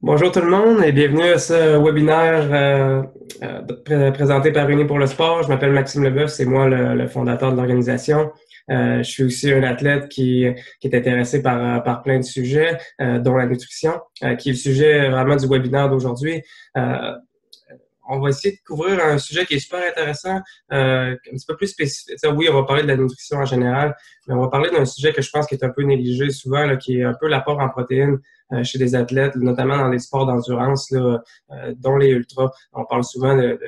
Bonjour tout le monde et bienvenue à ce webinaire présenté par Unis pour le sport. Je m'appelle Maxime Leboeuf, c'est moi le fondateur de l'organisation. Je suis aussi un athlète qui est intéressé par plein de sujets, dont la nutrition, qui est le sujet vraiment du webinaire d'aujourd'hui. Euh, on va essayer de couvrir un sujet qui est super intéressant, un petit peu plus spécifique. Oui, on va parler de la nutrition en général, mais on va parler d'un sujet que je pense qui est un peu négligé souvent, là, qui est un peu l'apport en protéines chez des athlètes, notamment dans les sports d'endurance, dont les ultras. On parle souvent de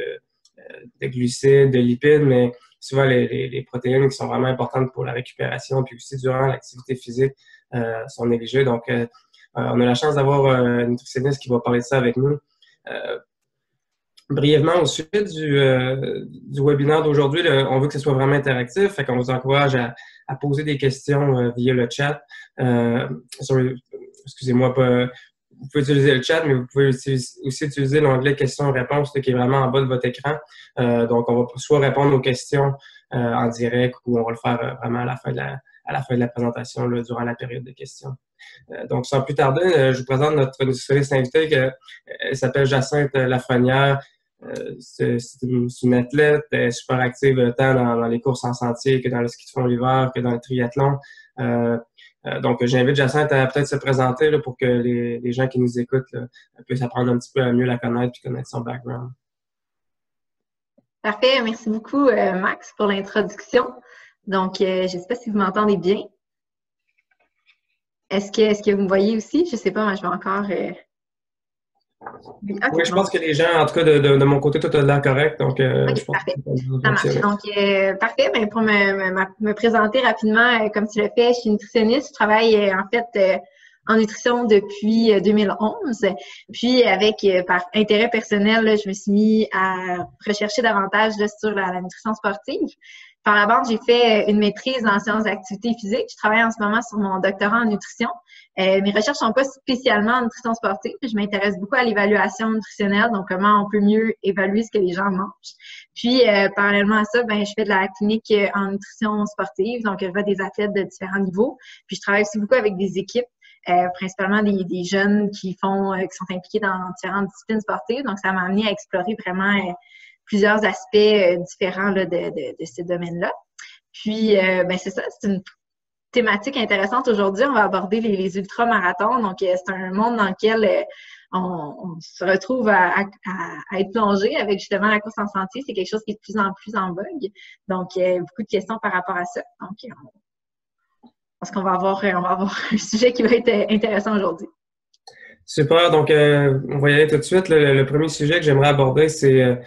glucides, de lipides, mais souvent les protéines qui sont vraiment importantes pour la récupération, puis aussi durant l'activité physique, sont négligées. Donc, on a la chance d'avoir un nutritionniste qui va parler de ça avec nous. Brièvement, au sujet du webinaire d'aujourd'hui, on veut que ce soit vraiment interactif, fait qu'on vous encourage à poser des questions via le chat. Euh, excusez-moi, vous pouvez utiliser le chat, mais vous pouvez aussi utiliser l'onglet questions-réponses qui est vraiment en bas de votre écran. Donc, on va soit répondre aux questions en direct ou on va le faire vraiment à la fin de la présentation, là, durant la période de questions. Donc, sans plus tarder, je vous présente notre nutritionniste invitée. Elle s'appelle Jacinthe Lafrenière. C'est une athlète super active tant dans les courses en sentier que dans le ski de fond l'hiver, que dans le triathlon. Donc, j'invite Jacinthe à peut-être se présenter là, pour que les gens qui nous écoutent là, puissent apprendre un petit peu à mieux la connaître et connaître son background. Parfait, merci beaucoup Max pour l'introduction. Donc, je ne sais pas si vous m'entendez bien. Est-ce que vous me voyez aussi? Je ne sais pas, moi je vais encore... Okay, oui, je pense que les gens, en tout cas de mon côté, tout a l'air correct. Donc, je pense parfait. que ça va Ça marche. fonctionner. Donc, parfait. Ben, pour me présenter rapidement, comme tu l'as fait, je suis nutritionniste. Je travaille en fait en nutrition depuis 2011. Puis, par intérêt personnel, là, je me suis mis à rechercher davantage là, sur la nutrition sportive. Par la bande, j'ai fait une maîtrise en sciences d'activité physique. Je travaille en ce moment sur mon doctorat en nutrition. Mes recherches sont pas spécialement en nutrition sportive. Je m'intéresse beaucoup à l'évaluation nutritionnelle, donc comment on peut mieux évaluer ce que les gens mangent. Puis, parallèlement à ça, je fais de la clinique en nutrition sportive, donc je vois des athlètes de différents niveaux. Puis, je travaille aussi beaucoup avec des équipes, principalement des jeunes qui sont impliqués dans différentes disciplines sportives. Donc, ça m'a amené à explorer vraiment plusieurs aspects différents là, de ce domaine-là. Puis, c'est ça, c'est une thématique intéressante aujourd'hui. On va aborder les ultramarathons. Donc, c'est un monde dans lequel on se retrouve à être plongé avec justement la course en sentier. C'est quelque chose qui est de plus en plus en vogue. Donc, beaucoup de questions par rapport à ça. Donc, je pense qu'on va avoir un sujet qui va être intéressant aujourd'hui. Super. Donc, on va y aller tout de suite. Le premier sujet que j'aimerais aborder, c'est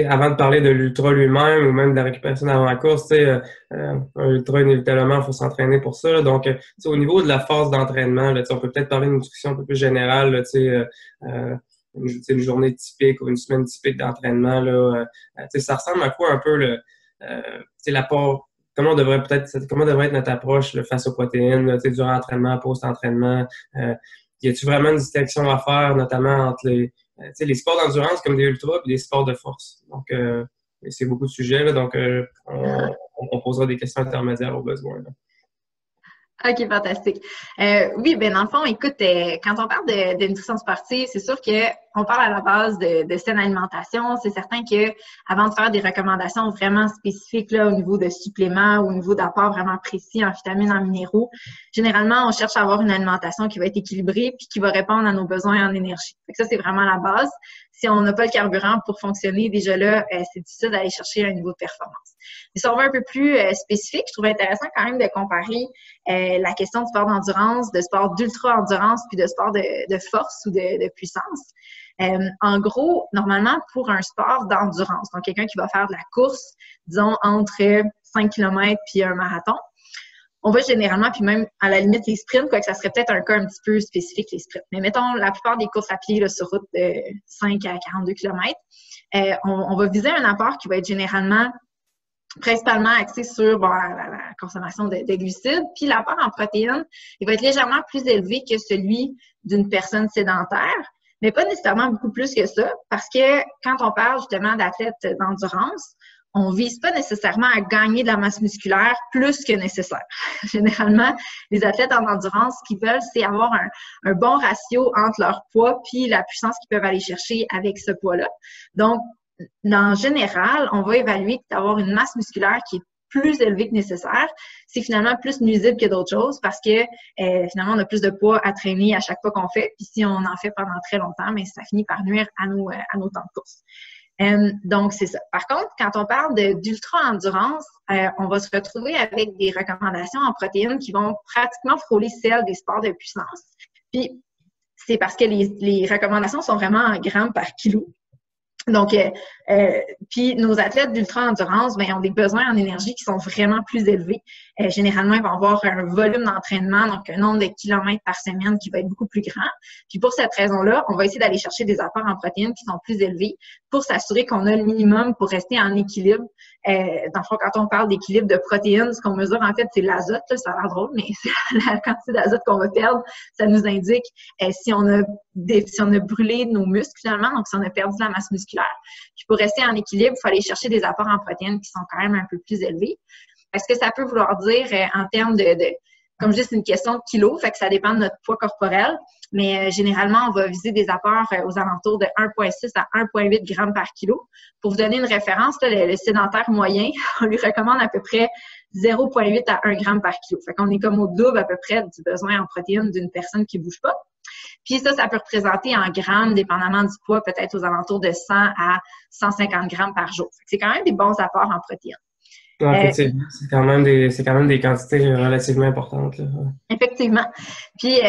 avant de parler de l'ultra lui-même ou même de la récupération avant la course, un ultra, inévitablement, il faut s'entraîner pour ça. Là. Donc, au niveau de la phase d'entraînement, on peut peut-être parler d'une nutrition un peu plus générale, là, une journée typique ou une semaine typique d'entraînement. Là, ça ressemble à quoi un peu l'apport, comment devrait être notre approche là, face aux protéines là, durant l'entraînement, post-entraînement? Y a-t-il vraiment une distinction à faire, notamment entre les sports d'endurance comme des ultras et des sports de force. Donc, c'est beaucoup de sujets, là, donc on posera des questions intermédiaires au besoin. Là. OK, fantastique. Oui, dans le fond, écoute, quand on parle de nutrition sportive, c'est sûr qu'on parle à la base de saine alimentation. C'est certain que avant de faire des recommandations vraiment spécifiques là, au niveau de suppléments ou au niveau d'apports vraiment précis en vitamines, en minéraux, généralement, on cherche à avoir une alimentation qui va être équilibrée puis qui va répondre à nos besoins en énergie. Donc ça, c'est vraiment la base. Si on n'a pas le carburant pour fonctionner, déjà là, c'est difficile d'aller chercher un niveau de performance. Mais si on va un peu plus spécifique, je trouve intéressant quand même de comparer la question du sport d'endurance, de sport d'ultra-endurance, puis de sport de force ou de puissance. En gros, normalement, pour un sport d'endurance, donc quelqu'un qui va faire de la course, disons, entre 5 km puis un marathon, on va généralement, puis même à la limite les sprints, quoique ça serait peut-être un cas un petit peu spécifique, les sprints. Mais mettons, la plupart des courses à pied là, sur route de 5 à 42 km, on va viser un apport qui va être généralement principalement axé sur la consommation de glucides. Puis l'apport en protéines, il va être légèrement plus élevé que celui d'une personne sédentaire, mais pas nécessairement beaucoup plus que ça, parce que quand on parle justement d'athlètes d'endurance, on vise pas nécessairement à gagner de la masse musculaire plus que nécessaire. Généralement, les athlètes en endurance, ce qu'ils veulent, c'est avoir un bon ratio entre leur poids puis la puissance qu'ils peuvent aller chercher avec ce poids-là. Donc, en général, on va évaluer d'avoir une masse musculaire qui est plus élevée que nécessaire, c'est finalement plus nuisible que d'autres choses parce que finalement, on a plus de poids à traîner à chaque fois qu'on fait. Puis si on en fait pendant très longtemps, mais ça finit par nuire à nos temps de course. Donc, c'est ça. Par contre, quand on parle d'ultra-endurance, on va se retrouver avec des recommandations en protéines qui vont pratiquement frôler celles des sports de puissance. Puis, c'est parce que les recommandations sont vraiment en grammes par kilo. Donc, puis nos athlètes d'ultra-endurance, ben, ont des besoins en énergie qui sont vraiment plus élevés. Généralement, ils vont avoir un volume d'entraînement, donc un nombre de kilomètres par semaine qui va être beaucoup plus grand. Puis pour cette raison-là, on va essayer d'aller chercher des apports en protéines qui sont plus élevés pour s'assurer qu'on a le minimum pour rester en équilibre. Dans le fond, quand on parle d'équilibre de protéines, ce qu'on mesure, en fait, c'est l'azote. Ça a l'air drôle, mais c'est la quantité d'azote qu'on va perdre. Ça nous indique si on a brûlé nos muscles, finalement, donc si on a perdu de la masse musculaire. Puis pour rester en équilibre, il faut aller chercher des apports en protéines qui sont quand même un peu plus élevés. Est-ce que ça peut vouloir dire en termes comme je dis, c'est une question de kilos, fait que ça dépend de notre poids corporel, mais généralement, on va viser des apports aux alentours de 1,6 à 1,8 grammes par kilo. Pour vous donner une référence, là, le sédentaire moyen, on lui recommande à peu près 0,8 à 1 gramme par kilo. Fait qu'on est comme au double à peu près du besoin en protéines d'une personne qui bouge pas. Puis ça peut représenter en grammes, dépendamment du poids, peut-être aux alentours de 100 à 150 grammes par jour. C'est quand même des bons apports en protéines. Effectivement, c'est quand même des quantités relativement importantes, là. Effectivement. Puis,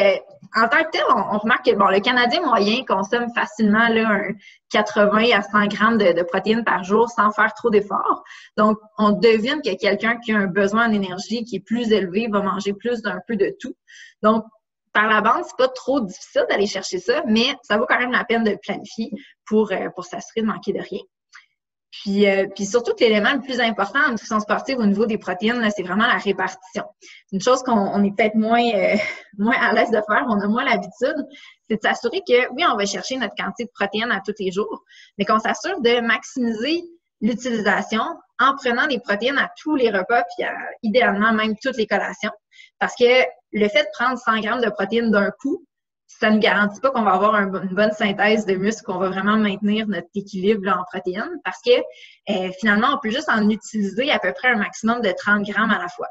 en tant que tel, on remarque que le Canadien moyen consomme facilement là, un 80 à 100 grammes de protéines par jour sans faire trop d'efforts. Donc, on devine que quelqu'un qui a un besoin en énergie qui est plus élevé va manger plus d'un peu de tout. Donc, par la bande, c'est pas trop difficile d'aller chercher ça, mais ça vaut quand même la peine de le planifier pour s'assurer de manquer de rien. Puis surtout que l'élément le plus important en nutrition sportive au niveau des protéines, là, c'est vraiment la répartition. C'est une chose qu'on est peut-être moins à l'aise de faire, on a moins l'habitude, c'est de s'assurer que, oui, on va chercher notre quantité de protéines à tous les jours, mais qu'on s'assure de maximiser l'utilisation en prenant des protéines à tous les repas, puis idéalement même toutes les collations. Parce que le fait de prendre 100 grammes de protéines d'un coup, ça ne garantit pas qu'on va avoir une bonne synthèse de muscles, qu'on va vraiment maintenir notre équilibre là, en protéines, parce que finalement, on peut juste en utiliser à peu près un maximum de 30 grammes à la fois.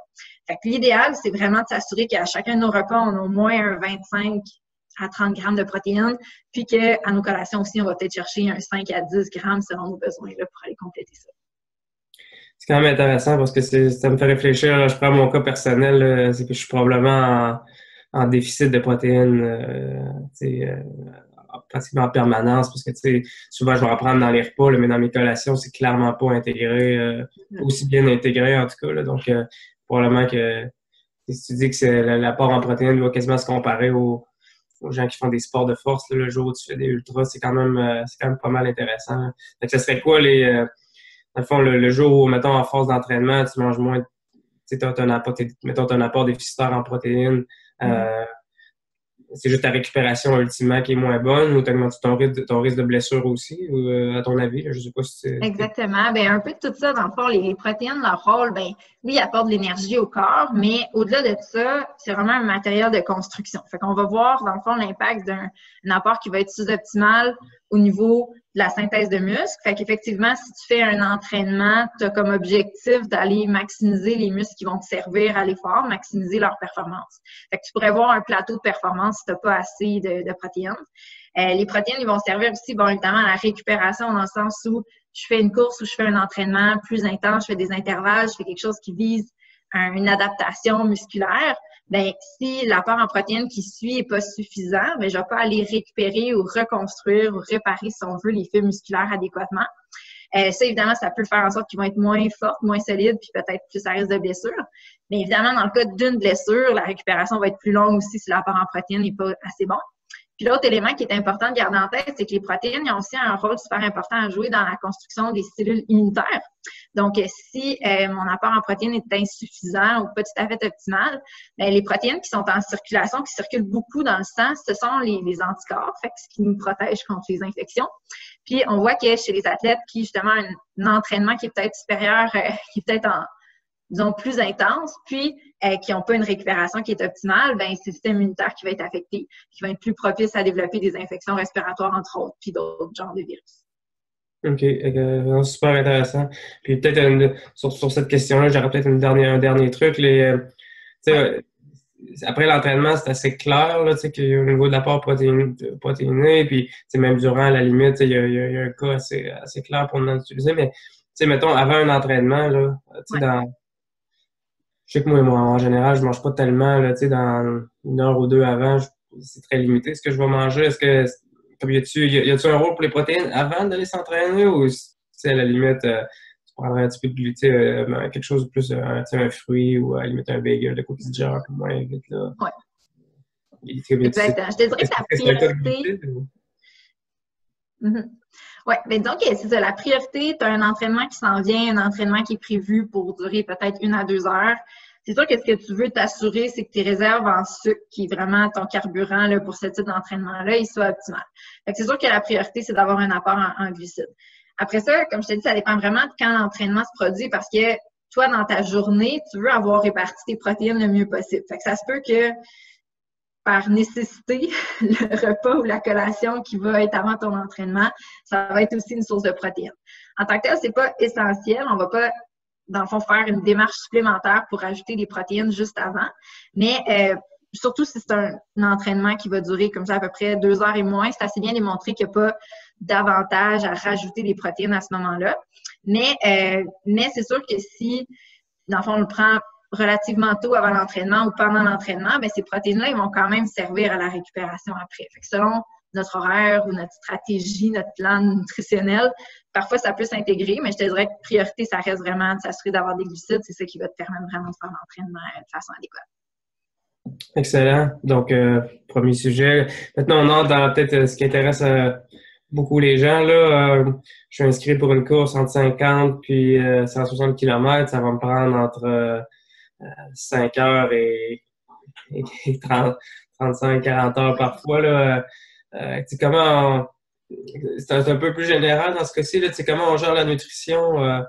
Fait que l'idéal, c'est vraiment de s'assurer qu'à chacun de nos repas, on a au moins un 25 à 30 grammes de protéines, puis qu'à nos collations aussi, on va peut-être chercher un 5 à 10 grammes selon nos besoins là, pour aller compléter ça. C'est quand même intéressant parce que ça me fait réfléchir. Là, je prends mon cas personnel, là, c'est que je suis probablement en déficit de protéines pratiquement en permanence parce que souvent je vais en prendre dans les repas, là, mais dans mes collations, c'est clairement pas intégré, aussi bien intégré en tout cas. Là, donc, probablement que si tu dis que l'apport en protéines doit quasiment se comparer aux gens qui font des sports de force, là, le jour où tu fais des ultras, c'est quand même pas mal intéressant. Donc, ça serait quoi dans le fond, le jour où, mettons, en force d'entraînement, tu manges moins, tu as un apport déficitaire en protéines, c'est juste ta récupération ultimement qui est moins bonne ou t'augmentes ton risque de blessure aussi, à ton avis? Là, je sais pas si c'est... Exactement. Ben un peu de tout ça, dans le fond, les protéines, leur rôle, oui, ils apportent de l'énergie au corps, mais au-delà de ça, c'est vraiment un matériel de construction. Fait qu'on va voir, dans le fond, l'impact d'un apport qui va être sous-optimal au niveau de la synthèse de muscles. Fait qu'effectivement, si tu fais un entraînement, tu as comme objectif d'aller maximiser les muscles qui vont te servir à l'effort, maximiser leur performance. Fait que tu pourrais voir un plateau de performance si tu n'as pas assez de protéines. Les protéines, ils vont servir aussi, évidemment, à la récupération dans le sens où je fais une course ou je fais un entraînement plus intense, je fais des intervalles, je fais quelque chose qui vise une adaptation musculaire. Ben, si l'apport en protéines qui suit n'est pas suffisant, ben, je vais pas aller récupérer ou reconstruire ou réparer, si on veut, les fibres musculaires adéquatement. Ça, évidemment, ça peut faire en sorte qu'ils vont être moins fortes, moins solides, puis peut-être plus à risque de blessure. Mais évidemment, dans le cas d'une blessure, la récupération va être plus longue aussi si l'apport en protéines n'est pas assez bon. Puis l'autre élément qui est important de garder en tête, c'est que les protéines, ils ont aussi un rôle super important à jouer dans la construction des cellules immunitaires. Donc, si mon apport en protéines est insuffisant ou pas tout à fait optimal, bien, les protéines qui sont en circulation, qui circulent beaucoup dans le sang, ce sont les anticorps, fait que ce qui nous protège contre les infections. Puis, on voit que chez les athlètes qui, justement, un entraînement qui est peut-être supérieur, qui est peut-être disons, plus intense, puis qui n'ont pas une récupération qui est optimale, ben c'est le système immunitaire qui va être affecté, qui va être plus propice à développer des infections respiratoires, entre autres, puis d'autres genres de virus. OK, super intéressant. Puis peut-être sur cette question-là, j'aurais peut-être un dernier truc. Après l'entraînement, c'est assez clair là, qu'au niveau de l'apport protéiné, puis même durant la limite, il y a un cas assez clair pour nous utiliser. Mais mettons, avant un entraînement, là, je sais que moi, en général, je mange pas tellement, là, dans 1 heure ou 2 avant, c'est très limité ce que je vais manger. Est-ce que, y a-tu un rôle pour les protéines avant d'aller s'entraîner ou, à la limite, tu prendrais un petit peu de glucides, quelque chose de plus, un fruit ou à la limite un bagel, de quoi qui se digère un peu moins vite, là. Ouais. Exactement. Je te dirais que la priorité... Oui, mais donc, c'est ça. La priorité, tu as un entraînement qui s'en vient, un entraînement qui est prévu pour durer peut-être 1 à 2 heures. C'est sûr que ce que tu veux t'assurer, c'est que tes réserves en sucre, qui est vraiment ton carburant là, pour ce type d'entraînement-là, ils soient optimales. C'est sûr que la priorité, c'est d'avoir un apport en glucides. Après ça, comme je t'ai dit, ça dépend vraiment de quand l'entraînement se produit parce que toi, dans ta journée, tu veux avoir réparti tes protéines le mieux possible. Fait que ça se peut que par nécessité, le repas ou la collation qui va être avant ton entraînement, ça va être aussi une source de protéines. En tant que tel, c'est pas essentiel. On va pas, dans le fond, faire une démarche supplémentaire pour ajouter des protéines juste avant. Mais surtout si c'est un entraînement qui va durer comme ça à peu près 2 heures et moins, c'est assez bien démontré qu'il n'y a pas d'avantage à rajouter des protéines à ce moment-là. Mais c'est sûr que si, dans le fond, on le prend relativement tôt avant l'entraînement ou pendant l'entraînement, bien, ces protéines-là, ils vont quand même servir à la récupération après. Fait que selon notre horaire ou notre stratégie, notre plan nutritionnel, parfois ça peut s'intégrer, mais je te dirais que priorité, ça reste vraiment de s'assurer d'avoir des glucides. C'est ça qui va te permettre vraiment de faire l'entraînement de façon adéquate. Excellent. Donc, premier sujet. Maintenant, on entre dans peut-être ce qui intéresse beaucoup les gens. Là, je suis inscrit pour une course entre 50 puis 160 km. Ça va me prendre entre 5 heures et 35-40 heures parfois. Là. Comment c'est un peu plus général dans ce cas-ci. Comment on gère la nutrition?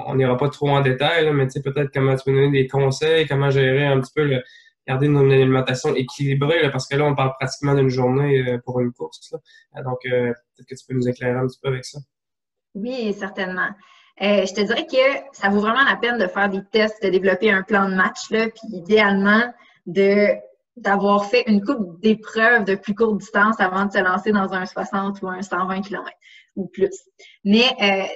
On n'ira pas trop en détail, là, mais peut-être comment tu peux donner des conseils, comment gérer un petit peu, garder une alimentation équilibrée, là, parce que là, on parle pratiquement d'une journée pour une course. Là. Donc, peut-être que tu peux nous éclairer un petit peu avec ça. Oui, certainement. Je te dirais que ça vaut vraiment la peine de faire des tests, de développer un plan de match, là, puis idéalement d'avoir fait une couple d'épreuves de plus courte distance avant de se lancer dans un 60 ou un 120 km ou plus. Mais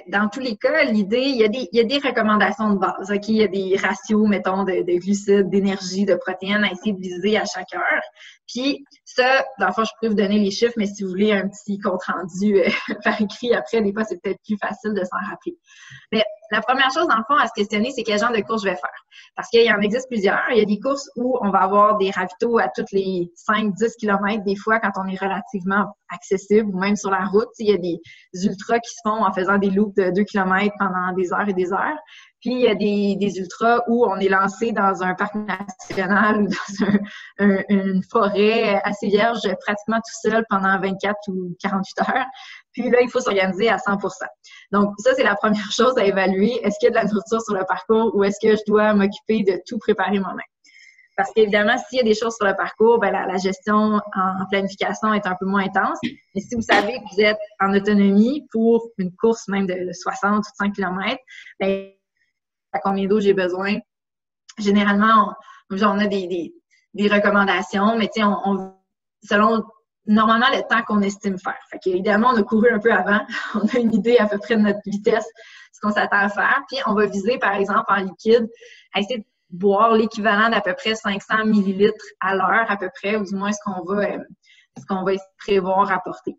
dans tous les cas, l'idée, il y a des recommandations de base. Okay? Il y a des ratios, mettons, de glucides, d'énergie, de protéines à essayer de viser à chaque heure. Puis ça, dans le fond, je peux vous donner les chiffres, mais si vous voulez un petit compte-rendu par écrit après, des fois, c'est peut-être plus facile de s'en rappeler. Mais la première chose, dans le fond, à se questionner, c'est quel genre de course je vais faire. Parce qu'il y en existe plusieurs. Il y a des courses où on va avoir des ravitaux à toutes les 5-10 km, des fois, quand on est relativement accessible, ou même sur la route. Il y a des ultras qui se font en faisant des loops de 2 km pendant des heures et des heures. Puis, il y a des ultras où on est lancé dans un parc national ou dans une forêt assez vierge, pratiquement tout seul pendant 24 ou 48 heures. Puis là, il faut s'organiser à 100%. Donc, ça, c'est la première chose à évaluer. Est-ce qu'il y a de la nourriture sur le parcours ou est-ce que je dois m'occuper de tout préparer moi-même? Parce qu'évidemment, s'il y a des choses sur le parcours, ben la gestion en planification est un peu moins intense. Mais si vous savez que vous êtes en autonomie pour une course même de 60 ou 100 km, ben, à combien d'eau j'ai besoin? Généralement, on a des recommandations, mais selon normalement le temps qu'on estime faire. Fait qu'évidemment, on a couru un peu avant, on a une idée à peu près de notre vitesse, ce qu'on s'attend à faire. Puis on va viser, par exemple, en liquide, à essayer de boire l'équivalent d'à peu près 500 millilitres à l'heure, à peu près, ou du moins ce qu'on va prévoir apporter.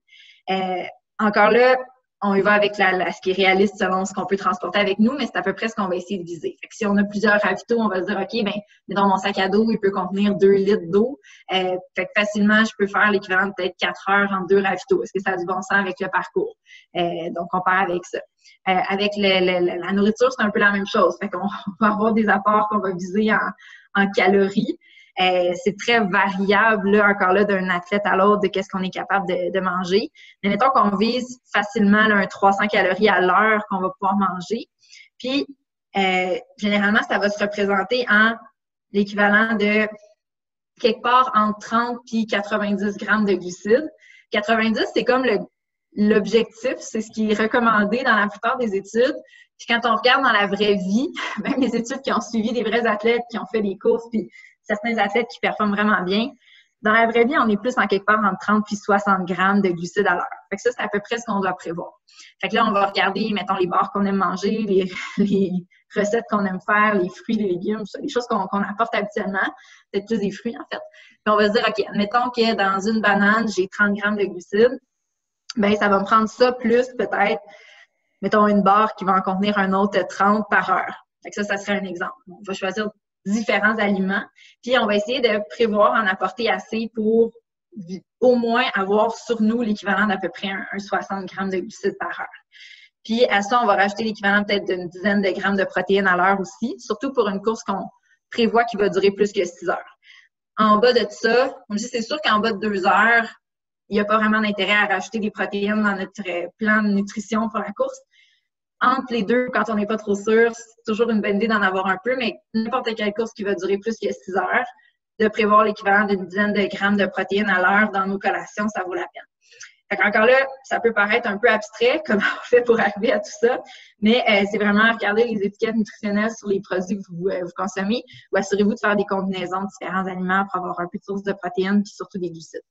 Encore là, on y va avec ce qui est réaliste selon ce qu'on peut transporter avec nous, mais c'est à peu près ce qu'on va essayer de viser. Fait que si on a plusieurs ravitaux, on va se dire, OK, ben, dans mon sac à dos, il peut contenir 2 litres d'eau. Fait que facilement, je peux faire l'équivalent de peut-être 4 heures entre 2 ravitaux. Est-ce que ça a du bon sens avec le parcours? Donc, on part avec ça. Avec la nourriture, c'est un peu la même chose. Fait qu'on va avoir des apports qu'on va viser en calories. C'est très variable, là, encore là, d'un athlète à l'autre, de qu'est-ce qu'on est capable de manger. Mais mettons qu'on vise facilement là, un 300 calories à l'heure qu'on va pouvoir manger. Puis, généralement, ça va se représenter en l'équivalent de quelque part entre 30 puis 90 grammes de glucides. 90, c'est comme l'objectif, c'est ce qui est recommandé dans la plupart des études. Puis quand on regarde dans la vraie vie, même les études qui ont suivi des vrais athlètes qui ont fait des courses, puis certains athlètes qui performent vraiment bien, dans la vraie vie, on est plus en quelque part entre 30 puis 60 grammes de glucides à l'heure. Fait que ça, c'est à peu près ce qu'on doit prévoir. Fait que là, on va regarder, mettons, les barres qu'on aime manger, les recettes qu'on aime faire, les fruits, les légumes, les choses qu'on apporte habituellement, peut-être plus des fruits, en fait. Puis on va se dire, OK, admettons que dans une banane, j'ai 30 grammes de glucides, ben ça va me prendre ça plus peut-être, mettons, une barre qui va en contenir un autre 30 par heure. Fait que ça serait un exemple. On va choisir différents aliments, puis on va essayer de prévoir en apporter assez pour au moins avoir sur nous l'équivalent d'à peu près un 60 grammes de glucides par heure. Puis à ça, on va rajouter l'équivalent peut-être d'une dizaine de grammes de protéines à l'heure aussi, surtout pour une course qu'on prévoit qui va durer plus que 6 heures. En bas de ça, on dit c'est sûr qu'en bas de 2 heures, il n'y a pas vraiment d'intérêt à rajouter des protéines dans notre plan de nutrition pour la course. Entre les deux, quand on n'est pas trop sûr, c'est toujours une bonne idée d'en avoir un peu, mais n'importe quelle course qui va durer plus que 6 heures, de prévoir l'équivalent d'une dizaine de grammes de protéines à l'heure dans nos collations, ça vaut la peine. Fait qu'encore là, ça peut paraître un peu abstrait, comment on fait pour arriver à tout ça, mais c'est vraiment regarder les étiquettes nutritionnelles sur les produits que vous consommez ou assurez-vous de faire des combinaisons de différents aliments pour avoir un peu de source de protéines puis surtout des glucides.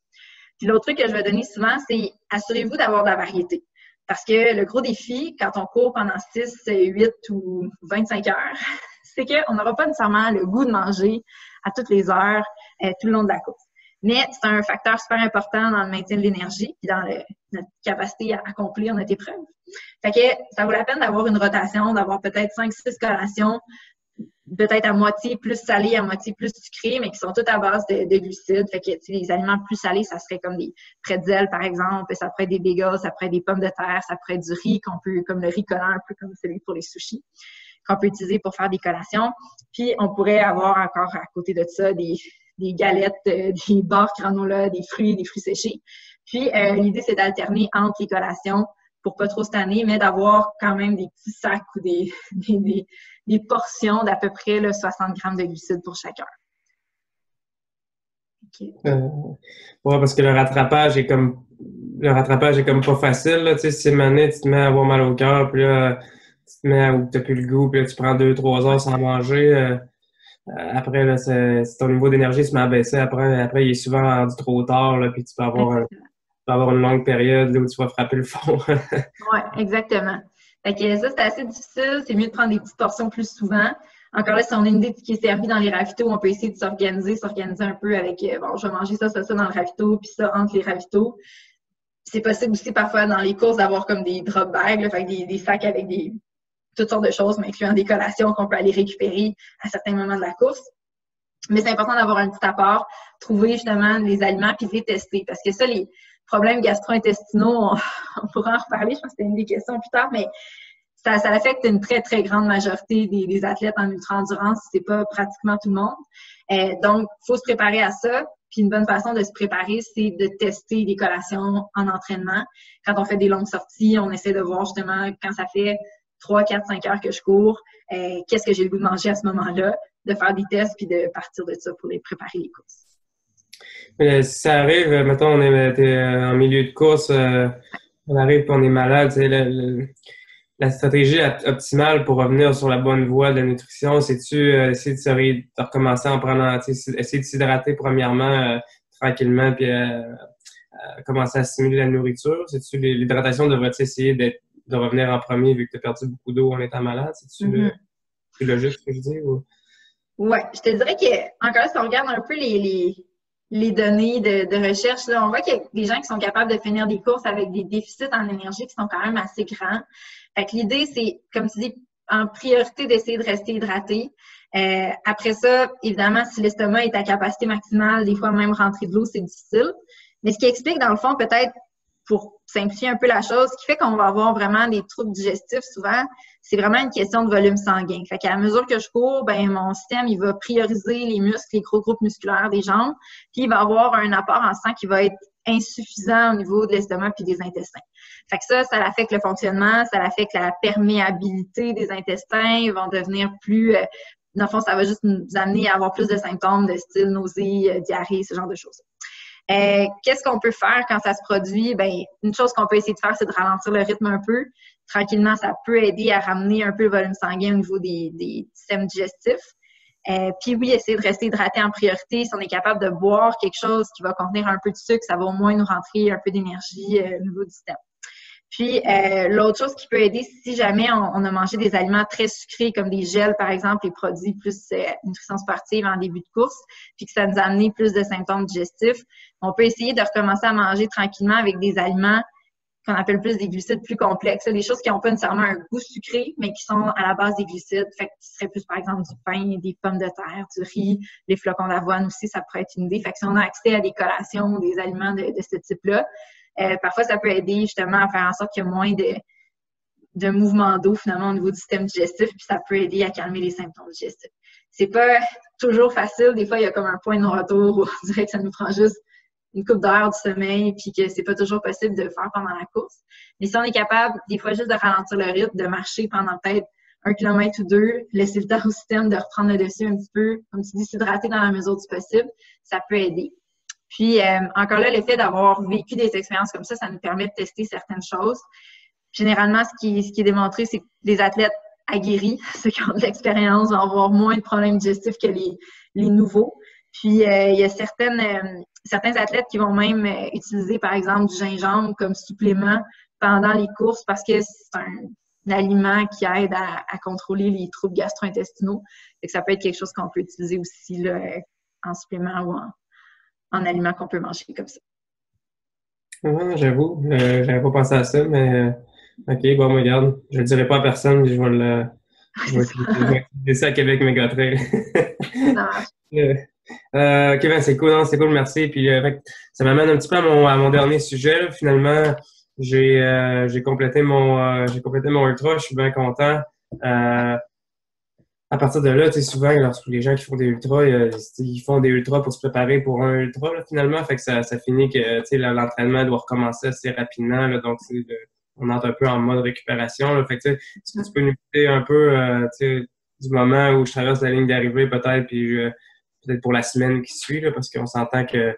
Puis l'autre truc que je vais donner souvent, c'est assurez-vous d'avoir de la variété. Parce que le gros défi, quand on court pendant 6, 8 ou 25 heures, c'est qu'on n'aura pas nécessairement le goût de manger à toutes les heures tout le long de la course. Mais c'est un facteur super important dans le maintien de l'énergie et dans notre capacité à accomplir notre épreuve. Fait que ça vaut la peine d'avoir une rotation, d'avoir peut-être 5-6 collations, peut-être à moitié plus salées, à moitié plus sucrées, mais qui sont toutes à base de glucides. Fait que les aliments plus salés, ça serait comme des pretzels, par exemple, ça pourrait être des bagels, ça pourrait être des pommes de terre, ça pourrait être du riz qu'on peut, comme le riz collant, un peu comme celui pour les sushis, qu'on peut utiliser pour faire des collations. Puis on pourrait avoir encore à côté de ça des galettes, des barres granola, des fruits séchés. Puis l'idée, c'est d'alterner entre les collations pour pas trop se tanner, mais d'avoir quand même des petits sacs ou des portions d'à peu près là, 60 grammes de glucides pour chacun. Okay. Ouais, parce que le rattrapage est comme pas facile. Là. Tu sais, si une année, tu te mets à avoir mal au cœur, puis là, tu te mets où tu n'as plus le goût, puis là, tu prends 2-3 heures sans manger. Après, là, ton niveau d'énergie se met à baisser. Après, il est souvent rendu trop tard, là, puis tu peux avoir une longue période là, où tu vas frapper le fond. Oui, exactement. Fait que ça, c'est assez difficile. C'est mieux de prendre des petites portions plus souvent. Encore là, si on a une idée qui est servie dans les ravitaux, on peut essayer de s'organiser un peu avec, bon, je vais manger ça dans le ravito, puis ça entre les ravitaux. C'est possible aussi parfois dans les courses d'avoir comme des drop bags, là, fait que des sacs avec toutes sortes de choses, mais incluant des collations qu'on peut aller récupérer à certains moments de la course. Mais c'est important d'avoir un petit apport, trouver justement les aliments puis les tester. Parce que ça, les problèmes gastro-intestinaux, on pourra en reparler, je pense que c'était une des questions plus tard, mais ça affecte une très, très grande majorité des athlètes en ultra-endurance, c'est pas pratiquement tout le monde. Donc, il faut se préparer à ça. Puis une bonne façon de se préparer, c'est de tester des collations en entraînement. Quand on fait des longues sorties, on essaie de voir justement quand ça fait 3, 4, 5 heures que je cours, qu'est-ce que j'ai le goût de manger à ce moment-là, de faire des tests puis de partir de ça pour les préparer les courses. Si ça arrive, mettons, on est en milieu de course, on arrive et on est malade, la stratégie optimale pour revenir sur la bonne voie de la nutrition, c'est-tu essayer de recommencer en prenant, essayer de s'hydrater premièrement tranquillement puis commencer à assimiler la nourriture? C'est-tu l'hydratation devrait essayer de revenir en premier vu que tu as perdu beaucoup d'eau en étant malade? C'est-tu logique ce que je dis? Ou? Oui, je te dirais que, encore là, si on regarde un peu les données de recherche, là, on voit qu'il y a des gens qui sont capables de finir des courses avec des déficits en énergie qui sont quand même assez grands. Fait que l'idée, c'est, comme tu dis, en priorité d'essayer de rester hydraté. Après ça, évidemment, si l'estomac est à capacité maximale, des fois même rentrer de l'eau, c'est difficile. Mais ce qui explique, dans le fond, peut-être, pour simplifier un peu la chose, ce qui fait qu'on va avoir vraiment des troubles digestifs souvent, c'est vraiment une question de volume sanguin. Fait qu'à mesure que je cours, ben mon système, il va prioriser les muscles, les gros groupes musculaires des jambes, puis il va avoir un apport en sang qui va être insuffisant au niveau de l'estomac puis des intestins. Fait que ça affecte le fonctionnement, ça affecte la perméabilité des intestins, ils vont devenir plus... dans le fond, ça va juste nous amener à avoir plus de symptômes de style nausée, diarrhée, ce genre de choses. Qu'est-ce qu'on peut faire quand ça se produit? Ben, une chose qu'on peut essayer de faire, c'est de ralentir le rythme un peu. Tranquillement, ça peut aider à ramener un peu le volume sanguin au niveau des systèmes digestifs. Puis oui, essayer de rester hydraté en priorité. Si on est capable de boire quelque chose qui va contenir un peu de sucre, ça va au moins nous rentrer un peu d'énergie au niveau du système. Puis, l'autre chose qui peut aider, si jamais on a mangé des aliments très sucrés, comme des gels, par exemple, les produits plus nutrition sportive en début de course, puis que ça nous a amené plus de symptômes digestifs, on peut essayer de recommencer à manger tranquillement avec des aliments qu'on appelle plus des glucides plus complexes, des choses qui n'ont pas nécessairement un goût sucré, mais qui sont à la base des glucides. Fait que ce serait plus, par exemple, du pain, des pommes de terre, du riz, les flocons d'avoine aussi, ça pourrait être une idée. Fait que si on a accès à des collations ou des aliments de ce type-là, parfois, ça peut aider justement à faire en sorte qu'il y ait moins de mouvements d'eau finalement au niveau du système digestif, puis ça peut aider à calmer les symptômes digestifs. C'est pas toujours facile. Des fois, il y a comme un point de non-retour où on dirait que ça nous prend juste une coupe d'heure du sommeil, puis que c'est pas toujours possible de le faire pendant la course. Mais si on est capable, des fois, juste de ralentir le rythme, de marcher pendant peut-être 1 kilomètre ou 2, laisser le temps au système de reprendre le dessus un petit peu, comme tu dis, s'hydrater dans la mesure du possible, ça peut aider. Puis, encore là, le fait d'avoir vécu des expériences comme ça nous permet de tester certaines choses. Généralement, ce qui est démontré, c'est que les athlètes aguerris, ceux qui ont de l'expérience, vont avoir moins de problèmes digestifs que les nouveaux. Puis, il y a certains athlètes qui vont même utiliser, par exemple, du gingembre comme supplément pendant les courses parce que c'est un aliment qui aide à contrôler les troubles gastro-intestinaux. Fait que ça peut être quelque chose qu'on peut utiliser aussi là, en supplément ou en aliments qu'on peut manger comme ça. Ah, j'avoue, j'avais pas pensé à ça, mais OK, bon, regarde, je le dirai pas à personne, mais je vais utiliser ça à Québec Mégatrail. OK, ben c'est cool, non, c'est cool, merci. Puis ça m'amène un petit peu à mon dernier sujet. Là. Finalement, j'ai complété mon ultra, je suis bien content. À partir de là, tu sais, souvent, lorsque les gens qui font des ultras, ils font des ultras pour se préparer pour un ultra, là, finalement. Fait que ça finit que, tu sais, l'entraînement doit recommencer assez rapidement, là, donc, on entre un peu en mode récupération, là. Fait que, tu peux nous dire un peu, tu sais, du moment où je traverse la ligne d'arrivée, peut-être, puis peut-être pour la semaine qui suit, là, parce qu'on s'entend que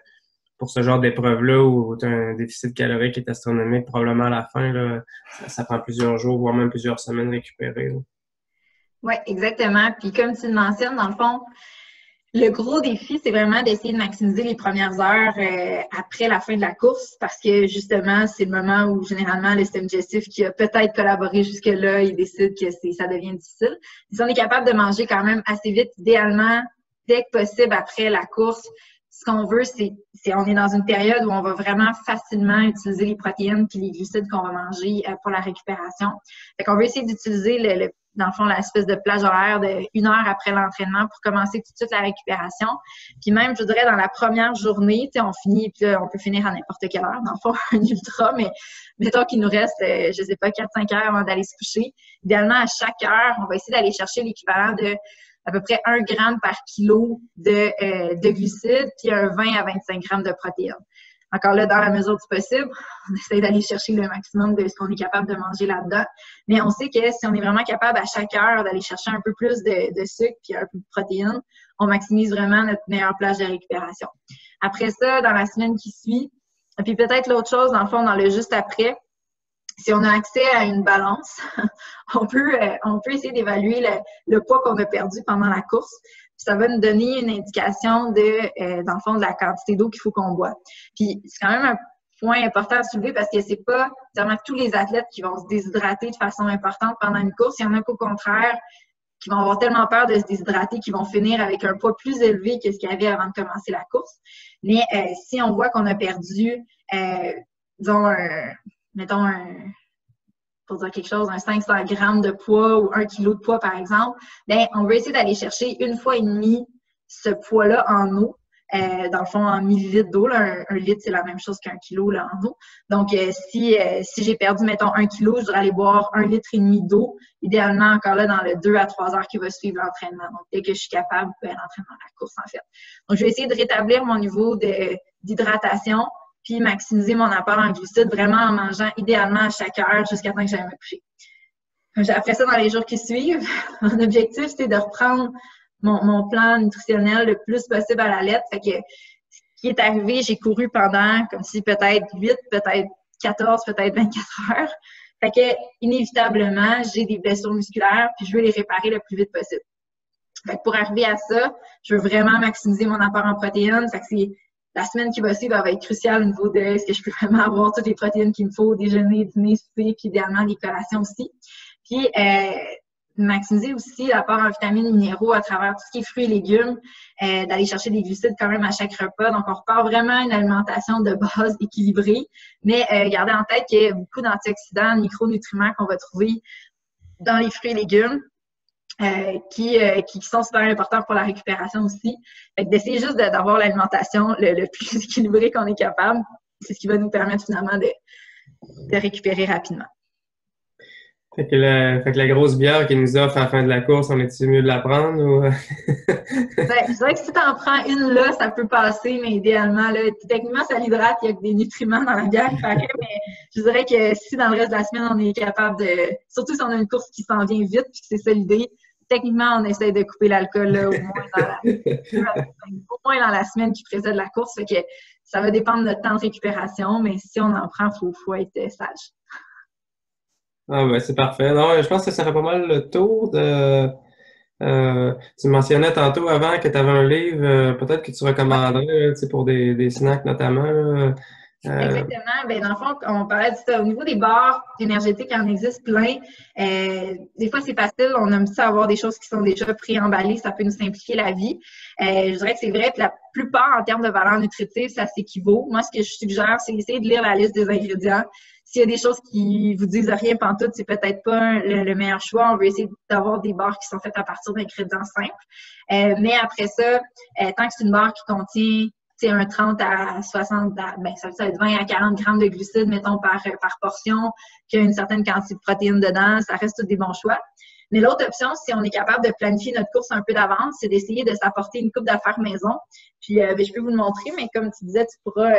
pour ce genre d'épreuve-là où tu as un déficit calorique qui est astronomique, probablement à la fin, là, ça prend plusieurs jours, voire même plusieurs semaines récupérer, là. Oui, exactement. Puis comme tu le mentionnes, dans le fond, le gros défi, c'est vraiment d'essayer de maximiser les premières heures après la fin de la course parce que justement, c'est le moment où généralement le système digestif qui a peut-être collaboré jusque-là, il décide que ça devient difficile. Si on est capable de manger quand même assez vite, idéalement, dès que possible après la course, ce qu'on veut, c'est on est dans une période où on va vraiment facilement utiliser les protéines puis les glucides qu'on va manger pour la récupération. Fait qu'on veut essayer d'utiliser dans le fond, l'espèce de plage horaire de 1 heure après l'entraînement pour commencer tout de suite la récupération. Puis même, je dirais, dans la première journée, tu sais, on finit, puis là, on peut finir à n'importe quelle heure, dans le fond, un ultra, mais mettons qu'il nous reste, je sais pas, 4-5 heures avant d'aller se coucher. Idéalement, à chaque heure, on va essayer d'aller chercher l'équivalent de à peu près 1 gramme par kilo de glucides, puis un 20 à 25 grammes de protéines. Encore là, dans la mesure du possible, on essaie d'aller chercher le maximum de ce qu'on est capable de manger là-dedans. Mais on sait que si on est vraiment capable à chaque heure d'aller chercher un peu plus de sucre puis un peu de protéines, on maximise vraiment notre meilleure plage de récupération. Après ça, dans la semaine qui suit, et puis peut-être l'autre chose, dans le fond, dans le juste après, si on a accès à une balance, on peut essayer d'évaluer le poids qu'on a perdu pendant la course. Puis ça va nous donner une indication dans le fond, de la quantité d'eau qu'il faut qu'on boit. Puis c'est quand même un point important à soulever parce que c'est pas vraiment tous les athlètes qui vont se déshydrater de façon importante pendant une course. Il y en a qu'au contraire, qui vont avoir tellement peur de se déshydrater qu'ils vont finir avec un poids plus élevé que ce qu'il y avait avant de commencer la course. Mais si on voit qu'on a perdu, disons, mettons pour dire quelque chose, un 500 grammes de poids ou 1 kilo de poids, par exemple, bien, on va essayer d'aller chercher 1,5 fois ce poids-là en eau. Dans le fond, en millilitres d'eau. Un litre, c'est la même chose qu'un kilo là, en eau. Donc, si j'ai perdu, mettons, 1 kilo, je devrais aller boire 1,5 litre d'eau, idéalement encore là dans le 2 à 3 heures qui va suivre l'entraînement. Donc, dès que je suis capable, l'entraînement, la course, en fait. Donc, je vais essayer de rétablir mon niveau d'hydratation, puis maximiser mon apport en glucides, vraiment en mangeant idéalement à chaque heure jusqu'à temps que j'aille me coucher. Après ça, dans les jours qui suivent, mon objectif, c'est de reprendre mon plan nutritionnel le plus possible à la lettre. Fait que ce qui est arrivé, j'ai couru pendant comme si peut-être 8, peut-être 14, peut-être 24 heures. Fait que inévitablement, j'ai des blessures musculaires puis je veux les réparer le plus vite possible. Fait que pour arriver à ça, je veux vraiment maximiser mon apport en protéines. Fait que c'est la semaine qui va suivre, elle va être cruciale au niveau de est-ce que je peux vraiment avoir toutes les protéines qu'il me faut au déjeuner, dîner, souper, puis idéalement les collations aussi. Puis maximiser aussi l'apport en vitamines et minéraux à travers tout ce qui est fruits et légumes, d'aller chercher des glucides quand même à chaque repas. Donc, on repart vraiment à une alimentation de base équilibrée, mais gardez en tête qu'il y a beaucoup d'antioxydants, de micronutriments qu'on va trouver dans les fruits et légumes qui sont super importants pour la récupération aussi. Fait que d'essayer juste d'avoir l'alimentation le plus équilibrée qu'on est capable, c'est ce qui va nous permettre finalement de récupérer rapidement. Fait que la grosse bière qu'il nous offre à la fin de la course, on est-tu mieux de la prendre ou? Ben, je dirais que si tu en prends une là, ça peut passer, mais idéalement, là, techniquement, ça l'hydrate, il y a des nutriments dans la bière, il paraît, mais je dirais que si dans le reste de la semaine, on est capable surtout si on a une course qui s'en vient vite, puis que c'est ça l'idée, techniquement, on essaie de couper l'alcool au moins dans la semaine qui précède la course, fait que ça va dépendre de notre temps de récupération, mais si on en prend, faut être sage. Ah ben c'est parfait. Non, je pense que ça fait pas mal le tour de. Tu mentionnais tantôt avant que tu avais un livre, peut-être que tu recommanderais pour des snacks notamment. Exactement. Ben, dans le fond, on parlait de ça. Au niveau des bars énergétiques, il en existe plein. Des fois, c'est facile. On aime ça avoir des choses qui sont déjà pré-emballées. Ça peut nous simplifier la vie. Je dirais que c'est vrai. Puis la plupart, en termes de valeur nutritive, ça s'équivaut. Moi, ce que je suggère, c'est d'essayer de lire la liste des ingrédients. S'il y a des choses qui vous disent rien pantoute, c'est peut-être pas le meilleur choix. On veut essayer d'avoir des barres qui sont faites à partir d'ingrédients simples. Mais après ça, tant que c'est une barre qui contient un 30 à 60, ben, ça va être 20 à 40 grammes de glucides, mettons, par portion, qu'il y a une certaine quantité de protéines dedans, ça reste tous des bons choix. Mais l'autre option, si on est capable de planifier notre course un peu d'avance, c'est d'essayer de s'apporter une coupe d'affaires maison. Puis, je peux vous le montrer, mais comme tu disais, tu pourras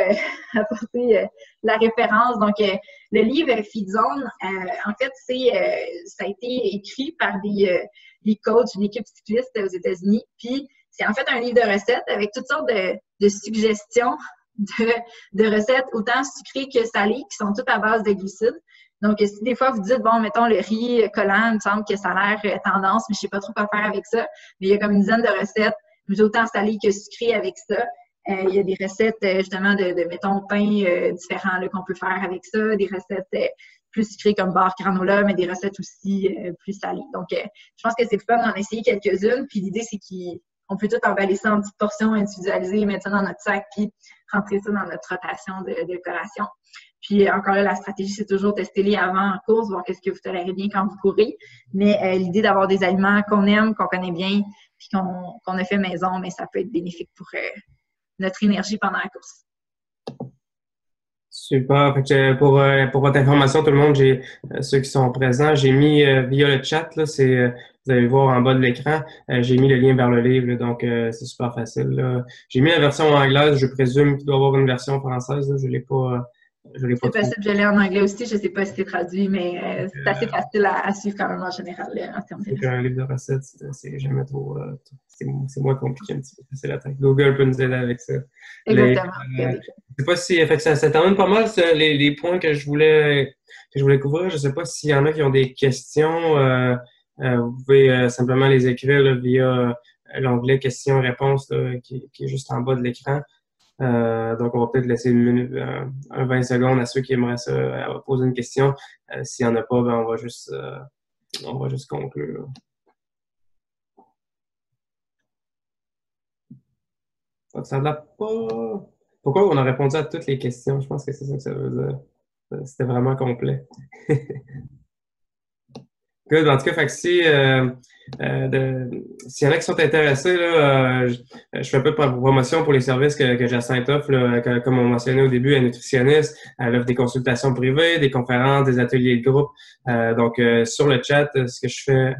apporter la référence. Donc, le livre Feed Zone, en fait, ça a été écrit par des coachs d'une équipe cycliste aux États-Unis. Puis, c'est en fait un livre de recettes avec toutes sortes de suggestions de recettes, autant sucrées que salées, qui sont toutes à base de glucides. Donc, si des fois vous dites, bon, mettons le riz collant, il me semble que ça a l'air tendance, mais je sais pas trop quoi faire avec ça. Mais il y a comme une dizaine de recettes, autant salées que sucrées avec ça. Il y a des recettes, justement, de mettons, pain différents qu'on peut faire avec ça, des recettes plus sucrées comme beurre granola, mais des recettes aussi plus salées. Donc, je pense que c'est le fun d'en essayer quelques-unes. Puis l'idée, c'est qu'on peut tout emballer ça en petites portions individualisées, mettre ça dans notre sac, puis rentrer ça dans notre rotation de collation. Puis encore là, la stratégie, c'est toujours tester-les avant en course, voir qu'est-ce que vous tolérez bien quand vous courez. Mais l'idée d'avoir des aliments qu'on aime, qu'on connaît bien, puis qu'on a fait maison, mais ça peut être bénéfique pour notre énergie pendant la course. Super. Fait que pour votre information, tout le monde, ceux qui sont présents, j'ai mis via le chat, là, vous allez le voir en bas de l'écran, j'ai mis le lien vers le livre, là, donc c'est super facile. Là. J'ai mis la version anglaise, je présume qu'il doit y avoir une version française, là, je l'ai pas. C'est possible, je l'ai en anglais aussi, je ne sais pas si c'est traduit, mais c'est assez facile à suivre quand même en général en termes de un livre de recettes, c'est jamais trop. C'est moins compliqué un petit peu. C'est la tête. Google peut nous aider avec ça. Exactement. Je sais pas si. Fait que ça termine pas mal les points que je voulais couvrir. Je ne sais pas s'il y en a qui ont des questions. Vous pouvez simplement les écrire là, via l'onglet questions-réponses qui est juste en bas de l'écran. Donc, on va peut-être laisser une minute, 20 secondes à ceux qui aimeraient poser une question. S'il n'y en a pas, ben, on va juste conclure. Ça n'a pas... Pourquoi on a répondu à toutes les questions? Je pense que c'est ça que ça veut dire. C'était vraiment complet. Good. En tout cas, fait que s'il y en a qui sont intéressés, là, je fais un peu de promotion pour les services que Jacinthe offre, là, comme on mentionnait au début, elle est nutritionniste. Elle offre des consultations privées, des conférences, des ateliers de groupe. Donc, sur le chat, ce que je fais...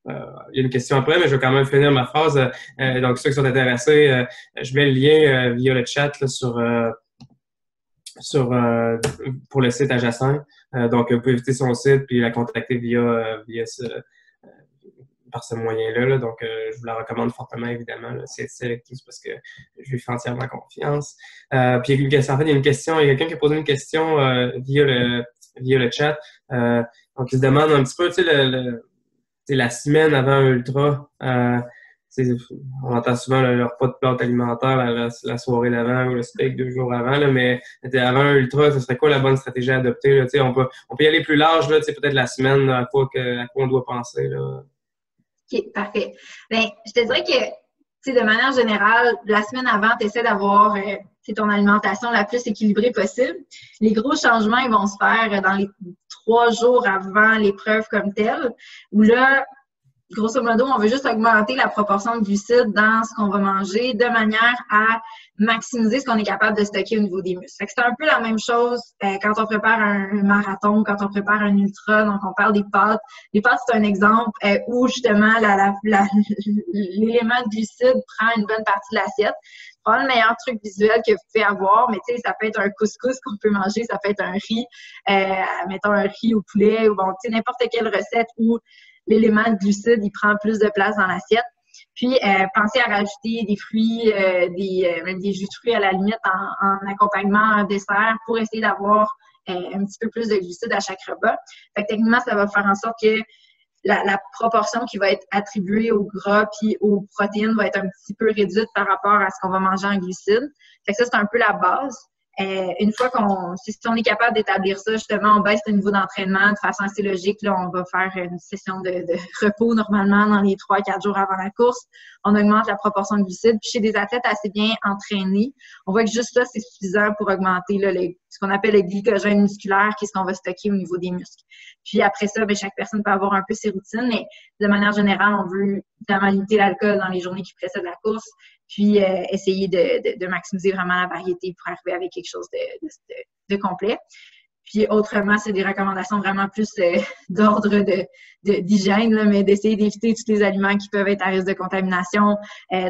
il y a une question après, mais je vais quand même finir ma phrase. Donc, ceux qui sont intéressés, je mets le lien via le chat là, pour le site adjacent. Donc, vous pouvez visiter son site puis la contacter par ce moyen-là. Là. Donc, je vous la recommande fortement, évidemment. C'est tous parce que je lui fais entièrement confiance. Puis, il y a une question, il y a quelqu'un qui a posé une question via le chat. Donc, il se demande un petit peu, tu sais, la semaine avant un ultra, on entend souvent le repas de plate alimentaire la soirée d'avant ou le steak 2 jours avant, là, mais avant un ultra, ce serait quoi la bonne stratégie à adopter? Là, on peut y aller plus large, là, peut-être la semaine à quoi on doit penser. Là. OK, parfait. Bien, je te dirais que de manière générale, la semaine avant, tu essaies d'avoir ton alimentation la plus équilibrée possible. Les gros changements, ils vont se faire dans les 3 jours avant l'épreuve comme telle, où là, grosso modo, on veut juste augmenter la proportion de glucides dans ce qu'on va manger de manière à maximiser ce qu'on est capable de stocker au niveau des muscles. Fait que c'est un peu la même chose quand on prépare un marathon, quand on prépare un ultra, donc on parle des pâtes. Les pâtes, c'est un exemple où justement l'élément de glucides prend une bonne partie de l'assiette. Pas le meilleur truc visuel que vous pouvez avoir, mais tu sais, ça peut être un couscous qu'on peut manger, ça peut être un riz, mettons un riz au poulet, ou bon, tu sais, n'importe quelle recette où l'élément de glucides, il prend plus de place dans l'assiette. Puis, pensez à rajouter des fruits, même des jus de fruits à la limite en accompagnement en dessert pour essayer d'avoir un petit peu plus de glucides à chaque repas. Fait que techniquement, ça va faire en sorte que la proportion qui va être attribuée au gras puis aux protéines va être un petit peu réduite par rapport à ce qu'on va manger en glucides. Fait que ça, c'est un peu la base. Une fois si on est capable d'établir ça, justement, on baisse le niveau d'entraînement de façon assez logique. Là, on va faire une session de repos normalement dans les 3-4 jours avant la course. On augmente la proportion de glucides. Puis chez des athlètes assez bien entraînés, on voit que juste ça, c'est suffisant pour augmenter là, ce qu'on appelle le glycogène musculaire, qui est ce qu'on va stocker au niveau des muscles. Puis après ça, bien, chaque personne peut avoir un peu ses routines, mais de manière générale, on veut évidemment limiter l'alcool dans les journées qui précèdent la course, puis essayer de maximiser vraiment la variété pour arriver avec quelque chose de complet. Puis autrement, c'est des recommandations vraiment plus d'ordre d'hygiène, là, mais d'essayer d'éviter tous les aliments qui peuvent être à risque de contamination.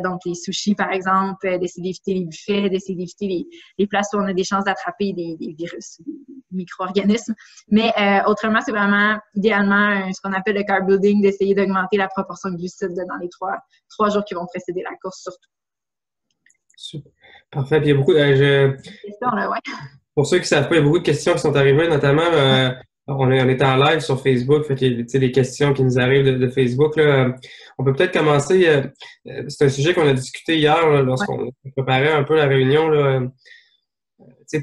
Donc les sushis, par exemple, d'essayer d'éviter les buffets, d'essayer d'éviter les places où on a des chances d'attraper des virus, des micro-organismes. Mais autrement, c'est vraiment idéalement ce qu'on appelle le carb loading, d'essayer d'augmenter la proportion de glucides dans les trois jours qui vont précéder la course surtout. Super. Parfait. Puis il y a beaucoup Pour ceux qui ne savent pas, il y a beaucoup de questions qui sont arrivées, notamment on est en live sur Facebook, fait qu'il y a des questions qui nous arrivent de Facebook. Là. On peut peut-être commencer. C'est un sujet qu'on a discuté hier là, lorsqu'on préparait un peu la réunion. Là,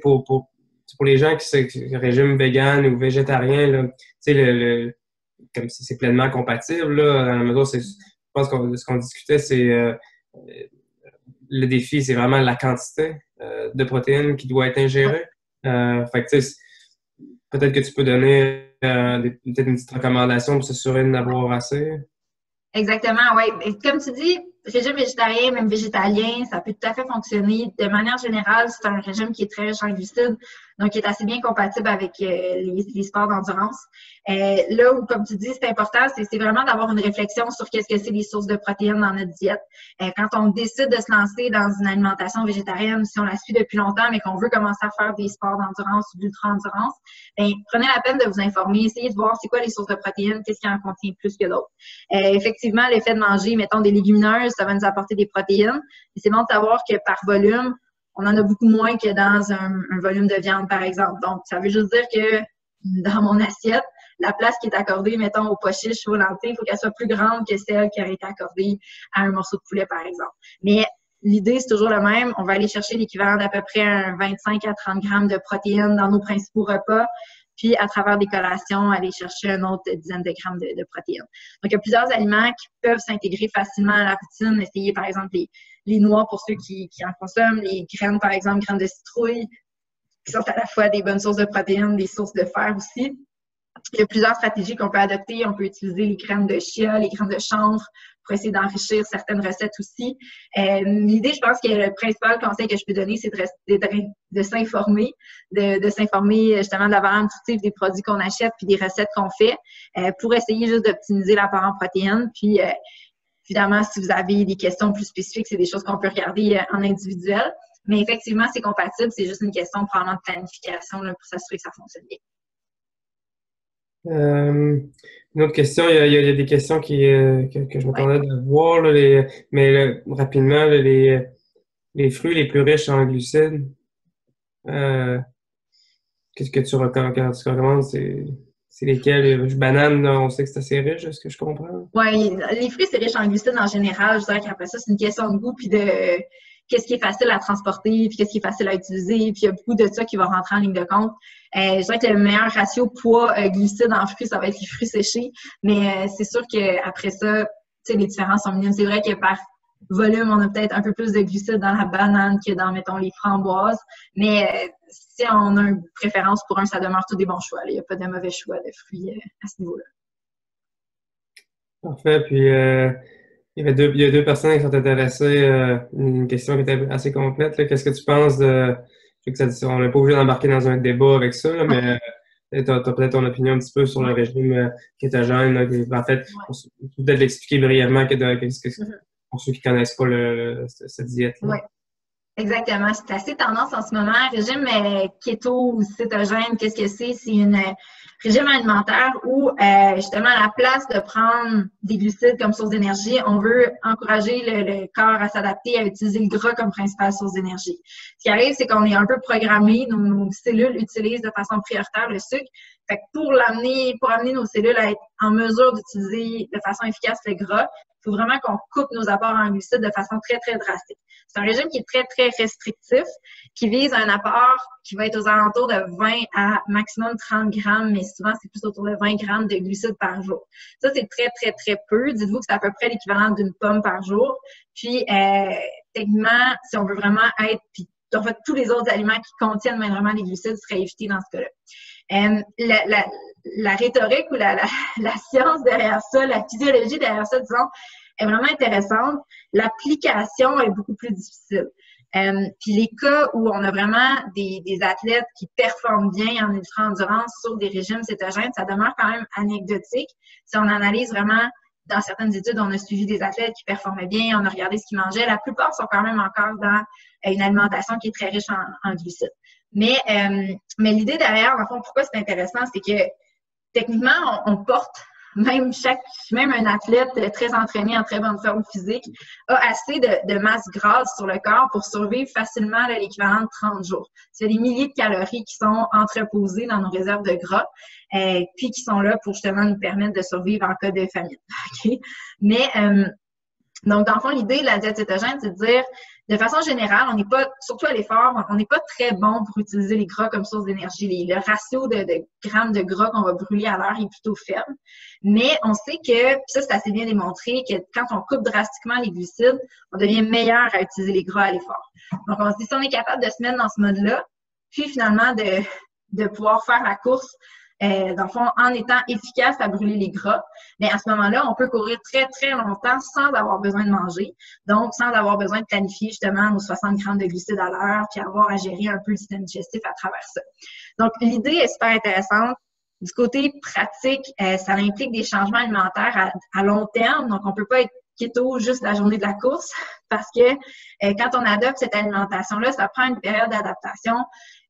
pour les gens qui sont régime vegan ou végétarien, là, comme si c'est pleinement compatible, là, dans la mesure, je pense que ce qu'on discutait, c'est le défi, c'est vraiment la quantité de protéines qui doit être ingérée. Fait que, peut-être que tu peux donner peut-être une petite recommandation pour s'assurer de n'avoir assez. Exactement, oui. Comme tu dis, régime végétarien, même végétalien, ça peut tout à fait fonctionner. De manière générale, c'est un régime qui est très riche en glucides, donc qui est assez bien compatible avec les sports d'endurance. Là où, comme tu dis, c'est important, c'est vraiment d'avoir une réflexion sur qu'est-ce que c'est les sources de protéines dans notre diète. Quand on décide de se lancer dans une alimentation végétarienne, si on la suit depuis longtemps, mais qu'on veut commencer à faire des sports d'endurance ou d'ultra-endurance, prenez la peine de vous informer, essayez de voir c'est quoi les sources de protéines, qu'est-ce qui en contient plus que d'autres. Effectivement, l'effet de manger, mettons, des légumineuses, ça va nous apporter des protéines. Et c'est bon de savoir que par volume, on en a beaucoup moins que dans un volume de viande, par exemple. Donc, ça veut juste dire que dans mon assiette, la place qui est accordée, mettons, aux pois chiches ou aux lentilles, il faut qu'elle soit plus grande que celle qui aurait été accordée à un morceau de poulet, par exemple. Mais l'idée, c'est toujours le même. On va aller chercher l'équivalent d'à peu près 25 à 30 grammes de protéines dans nos principaux repas. puis à travers des collations, aller chercher une autre dizaine de grammes de protéines. Donc, il y a plusieurs aliments qui peuvent s'intégrer facilement à la routine. Essayez, par exemple, les noix pour ceux qui en consomment, les graines, par exemple, graines de citrouille, qui sont à la fois des bonnes sources de protéines, des sources de fer aussi. Il y a plusieurs stratégies qu'on peut adopter. On peut utiliser les graines de chia, les graines de chanvre pour essayer d'enrichir certaines recettes aussi. L'idée, je pense que le principal conseil que je peux donner, c'est de s'informer, de s'informer justement de la valeur nutritive des produits qu'on achète puis des recettes qu'on fait pour essayer juste d'optimiser l'apport en protéines. Puis, évidemment, si vous avez des questions plus spécifiques, c'est des choses qu'on peut regarder en individuel. Mais effectivement, c'est compatible. C'est juste une question probablement de planification là, pour s'assurer que ça fonctionne bien. Une autre question, il y a des questions que je m'attendais de voir, là, mais rapidement, là, les fruits les plus riches en glucides, qu'est-ce que tu recommandes? C'est lesquels? Banane, là, on sait que c'est assez riche, est-ce que je comprends? Oui, les fruits, c'est riche en glucides en général. Je dirais qu'après ça, c'est une question de goût puis de qu'est-ce qui est facile à transporter, puis qu'est-ce qui est facile à utiliser, puis il y a beaucoup de ça qui va rentrer en ligne de compte. Je dirais que le meilleur ratio poids-glucides en fruits, ça va être les fruits séchés, mais c'est sûr qu'après ça, tu sais, les différences sont minimes. C'est vrai que par volume, on a peut-être un peu plus de glucides dans la banane que dans, mettons, les framboises, mais si on a une préférence pour un, ça demeure tous des bons choix. Il n'y a pas de mauvais choix de fruits à ce niveau-là. Parfait, puis il y a deux personnes qui sont intéressées. Une question qui était assez complète. Qu'est-ce que tu penses de... On n'est pas obligé d'embarquer dans un débat avec ça, là, mais tu as peut-être ton opinion un petit peu sur le régime kétogène. Là, en fait, peut-être l'expliquer brièvement pour ceux qui ne connaissent pas cette diète. Oui, exactement. C'est assez tendance en ce moment. Régime kéto ou cétogène, qu'est-ce que c'est? C'est un régime alimentaire où, justement, à la place de prendre des glucides comme source d'énergie, on veut encourager le corps à s'adapter, à utiliser le gras comme principale source d'énergie. Ce qui arrive, c'est qu'on est un peu programmé, nos cellules utilisent de façon prioritaire le sucre. Fait que pour amener nos cellules à être en mesure d'utiliser de façon efficace le gras, il faut vraiment qu'on coupe nos apports en glucides de façon très, très drastique. C'est un régime qui est très, très restrictif, qui vise un apport qui va être aux alentours de 20 à maximum 30 grammes, mais souvent, c'est plus autour de 20 grammes de glucides par jour. Ça, c'est très, très, très peu. Dites-vous que c'est à peu près l'équivalent d'une pomme par jour. Puis, techniquement, si on veut vraiment être, puis en fait, tous les autres aliments qui contiennent vraiment des glucides seraient évités dans ce cas-là. La rhétorique ou la science derrière ça, la physiologie derrière ça, disons, est vraiment intéressante. L'application est beaucoup plus difficile. Puis les cas où on a vraiment des athlètes qui performent bien en ultra-endurance sur des régimes cétogènes, ça demeure quand même anecdotique. Si on analyse vraiment, dans certaines études, on a suivi des athlètes qui performaient bien, on a regardé ce qu'ils mangeaient. La plupart sont quand même encore dans une alimentation qui est très riche en glucides. Mais l'idée derrière, en fond, pourquoi c'est intéressant, c'est que techniquement, on porte, même un athlète très entraîné, en très bonne forme physique, a assez de masse grasse sur le corps pour survivre facilement l'équivalent de 30 jours. C'est des milliers de calories qui sont entreposées dans nos réserves de gras, puis qui sont là pour justement nous permettre de survivre en cas de famine. Okay? Mais donc, dans le fond, l'idée de la diète cétogène, c'est de dire, de façon générale, on n'est pas, surtout à l'effort, on n'est pas très bon pour utiliser les gras comme source d'énergie. Le ratio de grammes de gras qu'on va brûler à l'heure est plutôt faible. Mais on sait que, puis ça, c'est assez bien démontré, que quand on coupe drastiquement les glucides, on devient meilleur à utiliser les gras à l'effort. Donc, on se dit, si on est capable de se mettre dans ce mode-là, puis finalement de pouvoir faire la course, dans le fond, en étant efficace à brûler les gras, mais à ce moment-là, on peut courir très, très longtemps sans avoir besoin de manger. Donc, sans avoir besoin de planifier justement nos 60 grammes de glucides à l'heure, puis avoir à gérer un peu le système digestif à travers ça. Donc, l'idée est super intéressante. Du côté pratique, ça implique des changements alimentaires à long terme. Donc, on peut pas être keto juste la journée de la course parce que quand on adopte cette alimentation-là, ça prend une période d'adaptation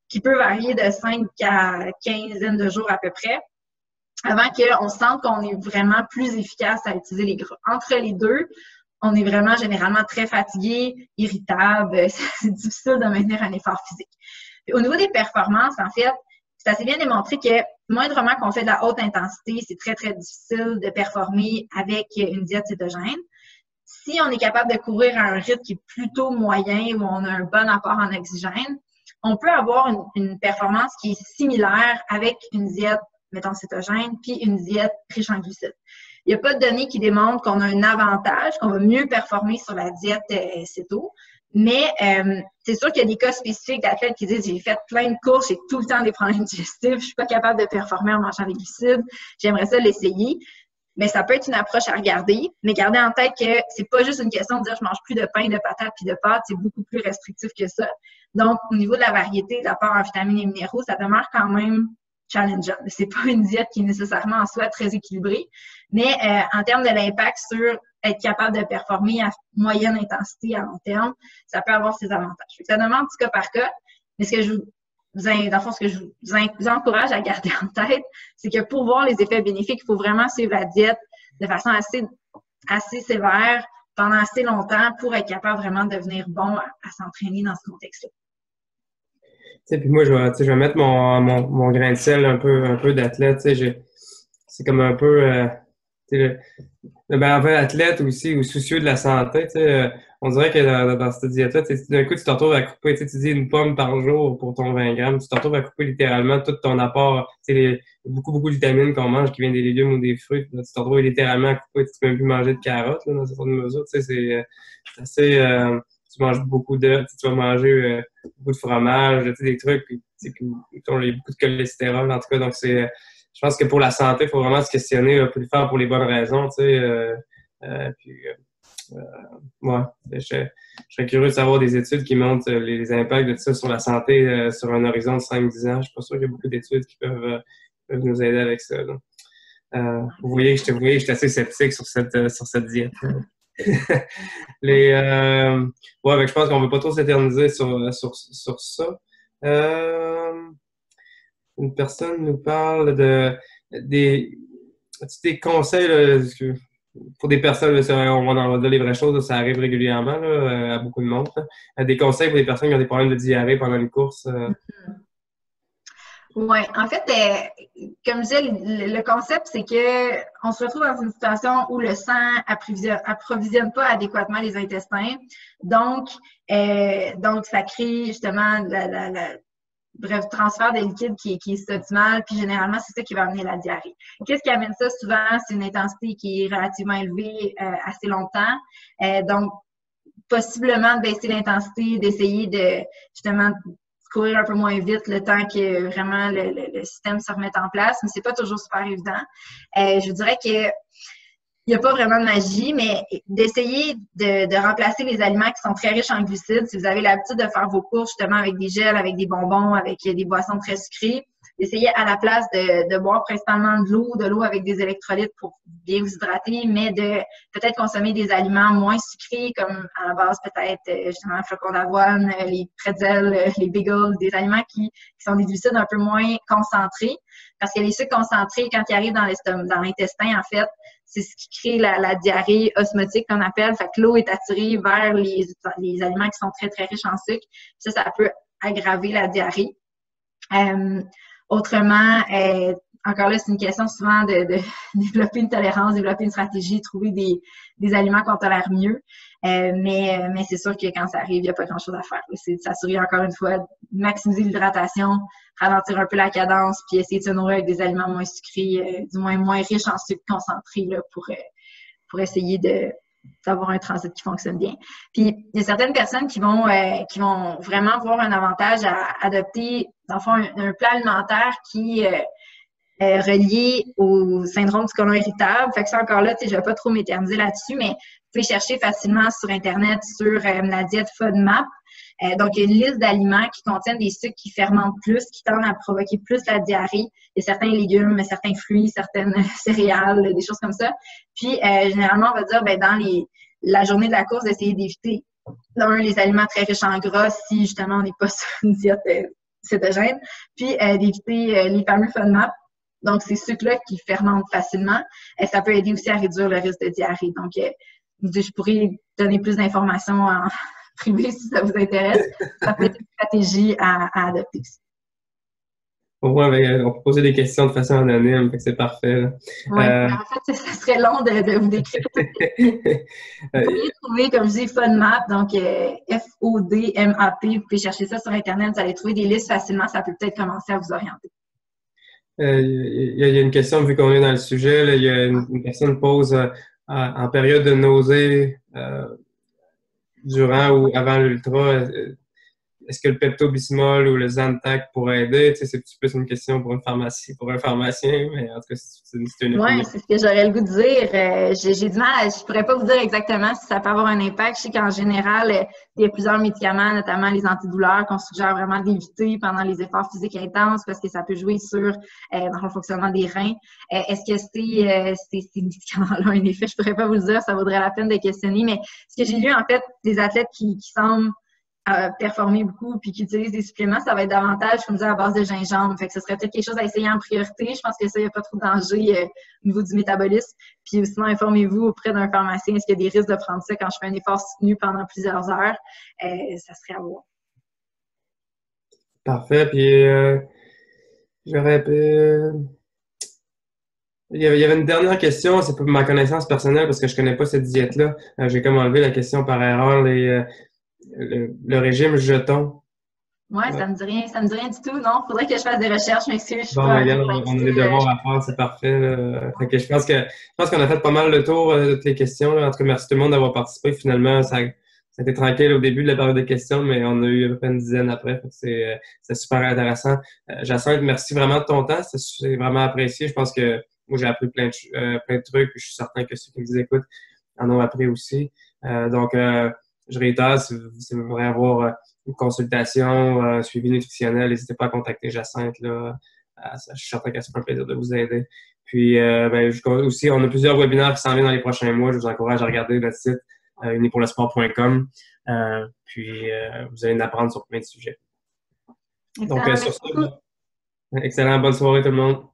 qui peut varier de 5 à 15 de jours à peu près, avant qu'on sente qu'on est vraiment plus efficace à utiliser les gras. Entre les deux, on est vraiment généralement très fatigué, irritable, c'est difficile de maintenir un effort physique. Puis, au niveau des performances, en fait, c'est assez bien démontré que moindrement qu'on fait de la haute intensité, c'est très, très difficile de performer avec une diète cétogène. Si on est capable de courir à un rythme qui est plutôt moyen, où on a un bon apport en oxygène, on peut avoir une performance qui est similaire avec une diète, mettons, cétogène, puis une diète riche en glucides. Il n'y a pas de données qui démontrent qu'on a un avantage, qu'on va mieux performer sur la diète céto. Mais c'est sûr qu'il y a des cas spécifiques d'athlètes qui disent « J'ai fait plein de courses, j'ai tout le temps des problèmes digestifs, je suis pas capable de performer en mangeant des glucides, j'aimerais ça l'essayer. » Mais ça peut être une approche à regarder, mais gardez en tête que c'est pas juste une question de dire « Je mange plus de pain, de patates puis de pâtes », c'est beaucoup plus restrictif que ça. Donc, au niveau de la variété, de l'apport en vitamines et minéraux, ça demeure quand même challengeant. C'est pas une diète qui est nécessairement en soi très équilibrée, mais en termes de l'impact sur être capable de performer à moyenne intensité à long terme, ça peut avoir ses avantages. Ça demande du cas par cas, mais ce que je vous encourage à garder en tête, c'est que pour voir les effets bénéfiques, il faut vraiment suivre la diète de façon assez sévère pendant assez longtemps pour être capable vraiment de devenir bon à s'entraîner dans ce contexte-là. Puis moi, je vais mettre mon grain de sel un peu d'athlète. C'est comme un peu en fait, athlète aussi, ou soucieux de la santé. On dirait que dans cette diète-là, d'un coup, tu te retrouves à couper, tu dis une pomme par jour pour ton 20 grammes. Tu te retrouves à couper littéralement tout ton apport, beaucoup de vitamines qu'on mange qui viennent des légumes ou des fruits. Là, tu te retrouves littéralement à couper. Tu peux même plus manger de carottes là, dans certaines mesures. C'est assez... tu manges beaucoup d'œufs, tu vas manger beaucoup de fromage, des trucs qui ont beaucoup de cholestérol, en tout cas. Donc, je pense que pour la santé, il faut vraiment se questionner, puis le faire pour les bonnes raisons, ouais, je serais curieux de savoir des études qui montrent les impacts de ça sur la santé sur un horizon de 5-10 ans. Je suis pas sûr qu'il y a beaucoup d'études qui peuvent nous aider avec ça. Vous voyez que je suis assez sceptique sur cette diète. Ouais, je pense qu'on ne veut pas trop s'éterniser sur ça. Une personne nous parle des conseils là, pour des personnes, là, on va dans les vraies choses, là, ça arrive régulièrement là, à beaucoup de monde. Des conseils pour des personnes qui ont des problèmes de diarrhée pendant une course. Oui, en fait, comme je disais, le concept, c'est que on se retrouve dans une situation où le sang approvisionne pas adéquatement les intestins. Donc ça crée justement bref, transfert de liquide qui est optimal, puis généralement, c'est ça qui va amener la diarrhée. Qu'est-ce qui amène ça? Souvent, c'est une intensité qui est relativement élevée assez longtemps. Donc, possiblement de baisser l'intensité, d'essayer de justement courir un peu moins vite le temps que vraiment le système se remette en place, mais c'est pas toujours super évident. Je dirais que il n'y a pas vraiment de magie, mais d'essayer de remplacer les aliments qui sont très riches en glucides. Si vous avez l'habitude de faire vos courses justement avec des gels, avec des bonbons, avec des boissons très sucrées, d'essayer à la place de boire principalement de l'eau avec des électrolytes pour bien vous hydrater, mais de peut-être consommer des aliments moins sucrés, comme à la base peut-être justement flocons d'avoine, les pretzels, les bagels, des aliments qui sont des glucides un peu moins concentrés. Parce que les sucres concentrés, quand ils arrivent dans l'intestin, en fait, c'est ce qui crée la diarrhée osmotique qu'on appelle. Fait que l'eau est attirée vers les aliments qui sont très, très riches en sucre. Ça peut aggraver la diarrhée. Autrement, encore là, c'est une question souvent de développer une tolérance, développer une stratégie, trouver des aliments qu'on tolère mieux. Mais c'est sûr que quand ça arrive, il n'y a pas grand-chose à faire. C'est de s'assurer encore une fois, maximiser l'hydratation, ralentir un peu la cadence, puis essayer de se nourrir avec des aliments moins sucrés, du moins riches en sucre concentré là, pour essayer d'avoir un transit qui fonctionne bien. Puis, il y a certaines personnes qui vont vraiment voir un avantage à adopter, dans le fond, un plan alimentaire qui relié au syndrome du côlon irritable. Fait que ça, encore là, je ne vais pas trop m'éterniser là-dessus, mais vous pouvez chercher facilement sur Internet sur la diète FODMAP. Donc, il y a une liste d'aliments qui contiennent des sucres qui fermentent plus, qui tendent à provoquer plus la diarrhée. Il y a certains légumes, certains fruits, certaines céréales, des choses comme ça. Puis, généralement, on va dire, dans la journée de la course, d'essayer d'éviter, les aliments très riches en gras, si justement on n'est pas sur une diète cétogène, puis d'éviter les fameux FODMAP. Donc, ces sucres-là qui fermentent facilement, ça peut aider aussi à réduire le risque de diarrhée. Donc, je pourrais donner plus d'informations en privé si ça vous intéresse. Ça peut être une stratégie à adopter aussi. Au moins, on peut poser des questions de façon anonyme, fait que c'est parfait, là. Oui, mais en fait, ça serait long de vous décrire tout. Vous pourriez trouver, comme je dis, FODMAP, donc FODMAP. Vous pouvez chercher ça sur Internet, vous allez trouver des listes facilement. Ça peut peut-être commencer à vous orienter. Il y a une question, vu qu'on est dans le sujet, là, il y a une personne pose en période de nausée, durant ou avant l'ultra, est-ce que le Pepto-Bismol ou le Zantac pourrait aider? Tu sais, c'est plus une question pour une pharmacie, pour un pharmacien, mais en tout cas, c'est une Oui, opinion. c'est ce que j'aurais le goût de dire. J'ai du mal, je pourrais pas vous dire exactement si ça peut avoir un impact. Je sais qu'en général, il y a plusieurs médicaments, notamment les antidouleurs, qu'on suggère vraiment d'éviter pendant les efforts physiques intenses parce que ça peut jouer sur dans le fonctionnement des reins. Est-ce que ces médicaments-là ont un effet? Je pourrais pas vous le dire, ça vaudrait la peine de questionner. Mais ce que j'ai lu, en fait, des athlètes qui semblent performer beaucoup puis qui utilisent des suppléments, ça va être davantage, comme je disais, à base de gingembre. Fait que ce serait peut-être quelque chose à essayer en priorité. Je pense que ça, il n'y a pas trop de danger au niveau du métabolisme. Puis sinon, informez-vous auprès d'un pharmacien. Est-ce qu'il y a des risques de prendre ça quand je fais un effort soutenu pendant plusieurs heures? Ça serait à voir. Parfait. Puis, j'aurais il y avait une dernière question, c'est pour ma connaissance personnelle parce que je connais pas cette diète-là. J'ai comme enlevé la question par erreur, le régime jeton. Oui, ça me dit rien. Ça me dit rien du tout, non? Faudrait que je fasse des recherches, mais si je suis Bon, pas regarde, on a des devoirs à faire, c'est parfait, là. Fait que je pense qu'on a fait pas mal le tour de toutes les questions, là. En tout cas, merci tout le monde d'avoir participé. Finalement, ça a été tranquille au début de la période de questions, mais on a eu à peu près une dizaine après. Fait que c'est super intéressant. Jacinthe, merci vraiment de ton temps. C'est vraiment apprécié. Je pense que moi, j'ai appris plein de trucs. Puis je suis certain que ceux qui nous écoutent en ont appris aussi. Je réitère, si vous voulez avoir une consultation, un suivi nutritionnel, n'hésitez pas à contacter Jacinthe, là. Je suis certain qu'elle se fera un plaisir de vous aider. Puis, aussi, on a plusieurs webinaires qui s'en viennent dans les prochains mois. Je vous encourage à regarder notre site unipourlesport.com. Vous allez en apprendre sur plein de sujets. Excellent, Donc, sur ce, excellent. Bonne soirée tout le monde.